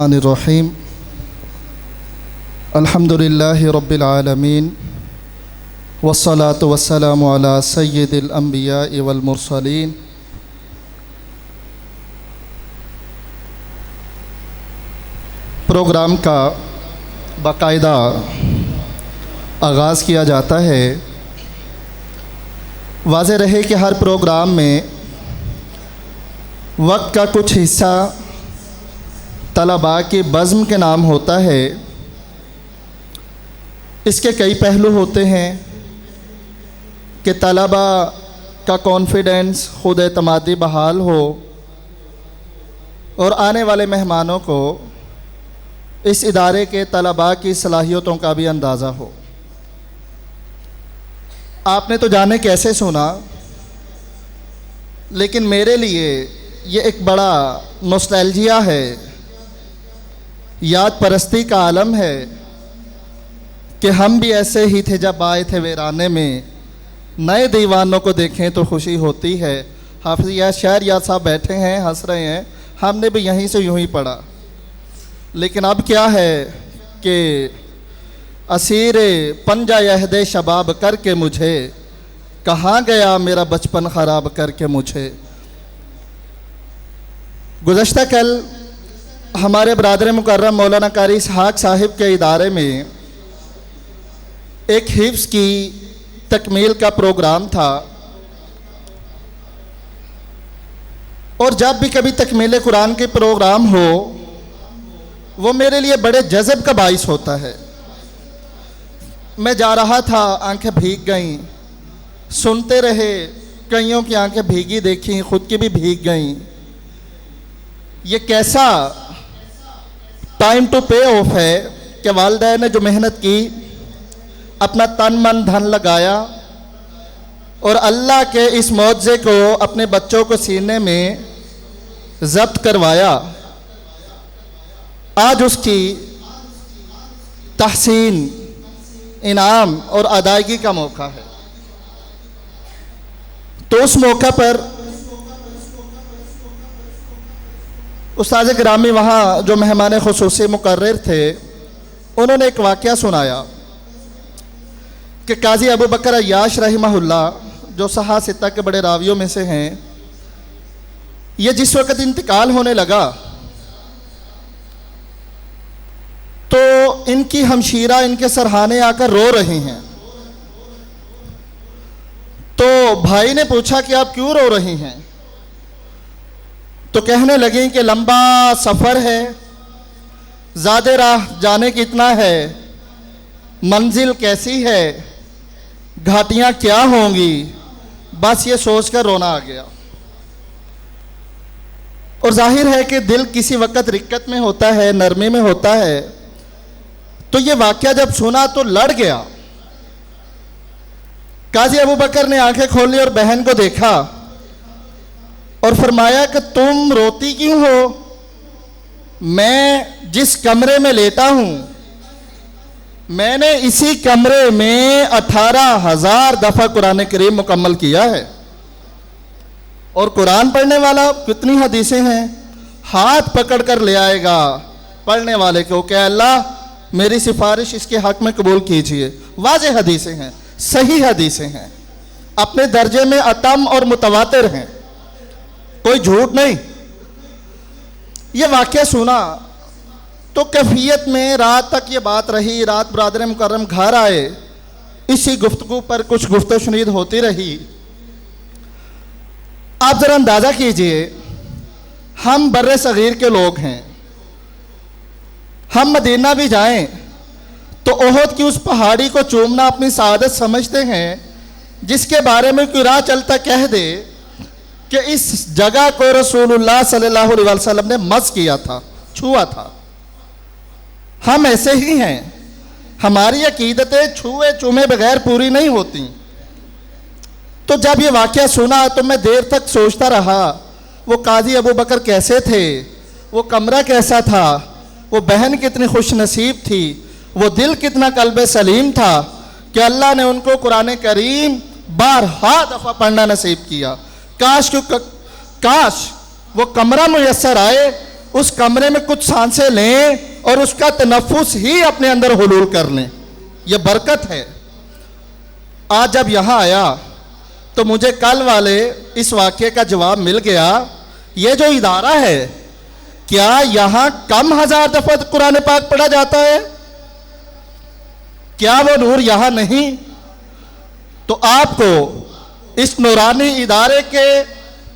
रहीम अल्हम्दुलिल्लाहि रब्बिल आलमीन वस्सलातु वस्सलामु अला सय्यिदिल अंबिया'i वल मुरसलीन। प्रोग्राम का बाकायदा आगाज़ किया जाता है। वाज़ेह रहे कि हर प्रोग्राम में वक्त का कुछ हिस्सा तलबा के बज़्म के नाम होता है। इसके कई पहलू होते हैं कि तलबा का कॉन्फिडेंस, खुद एतमादी बहाल हो और आने वाले मेहमानों को इस इदारे के तलबा की सलाहियतों का भी अंदाज़ा हो। आपने तो जाने कैसे सुना, लेकिन मेरे लिए ये एक बड़ा नॉस्टैल्जिया है, याद परस्ती का आलम है कि हम भी ऐसे ही थे जब आए थे वीराने में। नए दीवानों को देखें तो खुशी होती है। हाफिज़ या शायर याद साहब बैठे हैं, हंस रहे हैं, हमने भी यहीं से यूं ही पढ़ा। लेकिन अब क्या है कि असीर पंजा यहदे शबाब करके मुझे, कहाँ गया मेरा बचपन ख़राब करके मुझे। गुज़श्ता कल हमारे बरादर मुकर्रम मौलाना कारी इसहाक साहिब के इदारे में एक हिफ्ज़ की तकमील का प्रोग्राम था, और जब भी कभी तकमील कुरान के प्रोग्राम हो वो मेरे लिए बड़े जज़ब का बाइस होता है। मैं जा रहा था, आंखें भीग गईं, सुनते रहे, कईयों की आंखें भीगी देखी, खुद की भी भीग गईं। ये कैसा टाइम टू पे ऑफ है कि वालिदैन ने जो मेहनत की, अपना तन मन धन लगाया और अल्लाह के इस मौजज़े को अपने बच्चों को सीने में ज़ब्त करवाया। आज उसकी तहसीन, इनाम और अदायगी का मौका है। तो उस मौका पर उस्ताद गिरामी वहाँ जो मेहमान खुसूसी मुकर्रर थे, उन्होंने एक वाक़या सुनाया कि काजी अबू बकर अय्याश रहमहुल्लाह, जो सहा सित्ता के बड़े रावियों में से हैं, ये जिस वक़्त इंतकाल होने लगा तो इनकी हमशीरा इनके सरहाने आकर रो रही हैं। तो भाई ने पूछा कि आप क्यों रो रही हैं? तो कहने लगी कि लंबा सफ़र है, ज़्यादा राह जाने कितना है, मंजिल कैसी है, घाटियाँ क्या होंगी, बस ये सोचकर रोना आ गया। और जाहिर है कि दिल किसी वक़्त रिक्कत में होता है, नरमी में होता है। तो ये वाक़या जब सुना तो लड़ गया। काजी अबू बकर ने आंखें खोली और बहन को देखा और फरमाया कि तुम रोती क्यों हो? मैं जिस कमरे में लेटा हूँ, मैंने इसी कमरे में 18,000 दफ़ा कुरान करीम मुकम्मल किया है। और कुरान पढ़ने वाला कितनी हदीसें हैं, हाथ पकड़ कर ले आएगा पढ़ने वाले को कि अल्लाह मेरी सिफारिश इसके हक़ में कबूल कीजिए। वाज़ेह हदीसें हैं, सही हदीसें हैं, अपने दर्जे में अतम और मुतवातिर हैं, कोई झूठ नहीं। ये वाक़या सुना तो कैफियत में रात तक ये बात रही। रात बरादर मुकर्रम घर आए, इसी गुफ्तगू पर कुछ गुफ्तगू शुनीद होती रही। आप ज़रा अंदाज़ा कीजिए, हम बर्रे सगीर के लोग हैं, हम मदीना भी जाएं तो ओहद की उस पहाड़ी को चूमना अपनी सादत समझते हैं, जिसके बारे में कोई राह चलता कह दे कि इस जगह को रसूलुल्लाह सल्लल्लाहु अलैहि वसल्लम ने मस किया था, छुआ था। हम ऐसे ही हैं, हमारी अकीदतें छुए चूमे बगैर पूरी नहीं होती। तो जब ये वाक़या सुना तो मैं देर तक सोचता रहा, वो काजी अबू बकर कैसे थे, वो कमरा कैसा था, वो बहन कितनी खुश नसीब थी, वो दिल कितना कल्बे सलीम था कि अल्लाह ने उनको कुरान करीम 12 दफ़ा पढ़ना नसीब किया। काश वो कमरा मुयस्सर आए उस कमरे में कुछ सांसें लें और उसका तनफ्फुस ही अपने अंदर हुलूल कर लें। यह बरकत है। आज जब यहाँ आया तो मुझे कल वाले इस वाक़े का जवाब मिल गया। ये जो इदारा है, क्या यहाँ कम 1000 दफ़ा कुरान पाक पढ़ा जाता है? क्या वो नूर यहाँ नहीं? तो आपको इस नूरानी इदारे के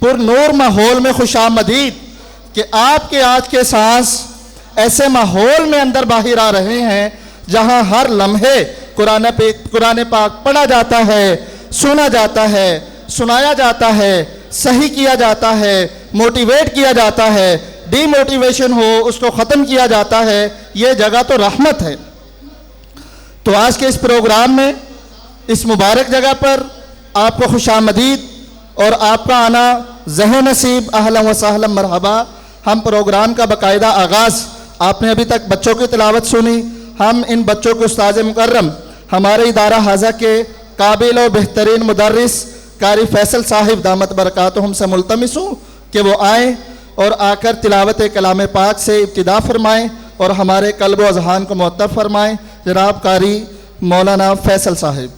पुरनूर माहौल में खुशामदीद कि आपके आज के सांस ऐसे माहौल में अंदर बाहर आ रहे हैं जहां हर लम्हे कुरान पाक पढ़ा जाता है, सुना जाता है, सुनाया जाता है, सही किया जाता है, मोटिवेट किया जाता है, डीमोटिवेशन हो उसको ख़त्म किया जाता है। ये जगह तो रहमत है। तो आज के इस प्रोग्राम में, इस मुबारक जगह पर आपको खुशामदीद और आपका आना ज़हन नसीब, अहलन व सहलन मरहबा। हम प्रोग्राम का बाकायदा आगाज़, आपने अभी तक बच्चों की तिलावत सुनी। हम इन बच्चों के उस्ताद मुकर्रम, हमारे इदारा हाजा के काबिल और बेहतरीन मुदर्रिस कारी फैसल साहिब दामत बरकातुहुम से मुल्तमिस हूँ कि वो आएँ और आकर तिलावत कलाम पाक से इब्तिदा फरमाएँ और हमारे कल्ब व अज़हान को मुअत्तब फरमाएँ। जनाब कारी मौलाना फैसल साहिब।